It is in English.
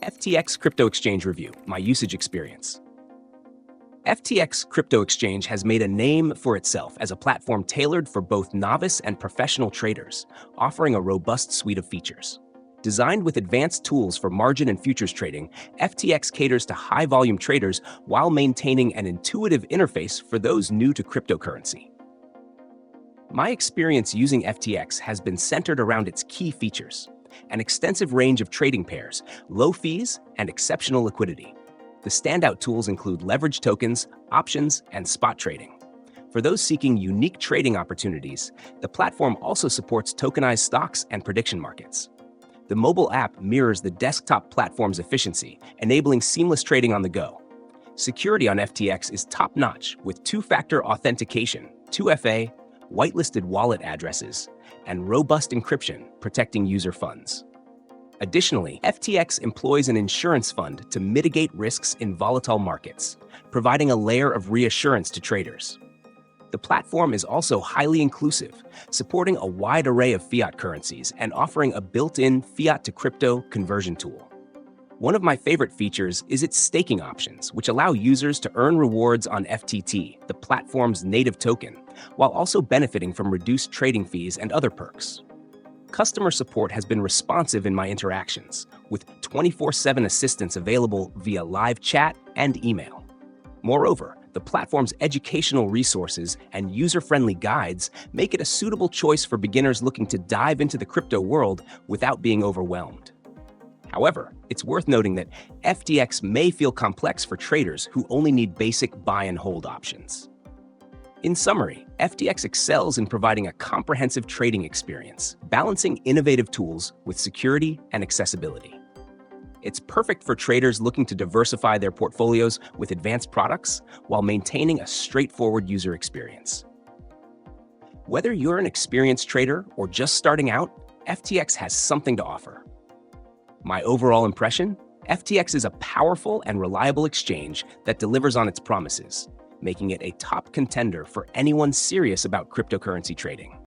FTX Crypto Exchange Review, my usage experience. FTX Crypto Exchange has made a name for itself as a platform tailored for both novice and professional traders, offering a robust suite of features. Designed with advanced tools for margin and futures trading, FTX caters to high-volume traders while maintaining an intuitive interface for those new to cryptocurrency. My experience using FTX has been centered around its key features: an extensive range of trading pairs, low fees, and exceptional liquidity. The standout tools include leverage tokens, options, and spot trading. For those seeking unique trading opportunities, the platform also supports tokenized stocks and prediction markets. The mobile app mirrors the desktop platform's efficiency, enabling seamless trading on the go. Security on FTX is top-notch with two-factor authentication, 2FA, whitelisted wallet addresses, and robust encryption protecting user funds. Additionally, FTX employs an insurance fund to mitigate risks in volatile markets, providing a layer of reassurance to traders. The platform is also highly inclusive, supporting a wide array of fiat currencies and offering a built-in fiat-to-crypto conversion tool. One of my favorite features is its staking options, which allow users to earn rewards on FTT, the platform's native token, while also benefiting from reduced trading fees and other perks. Customer support has been responsive in my interactions, with 24/7 assistance available via live chat and email. Moreover, the platform's educational resources and user-friendly guides make it a suitable choice for beginners looking to dive into the crypto world without being overwhelmed. However, it's worth noting that FTX may feel complex for traders who only need basic buy and hold options. In summary, FTX excels in providing a comprehensive trading experience, balancing innovative tools with security and accessibility. It's perfect for traders looking to diversify their portfolios with advanced products while maintaining a straightforward user experience. Whether you're an experienced trader or just starting out, FTX has something to offer. My overall impression? FTX is a powerful and reliable exchange that delivers on its promises, making it a top contender for anyone serious about cryptocurrency trading.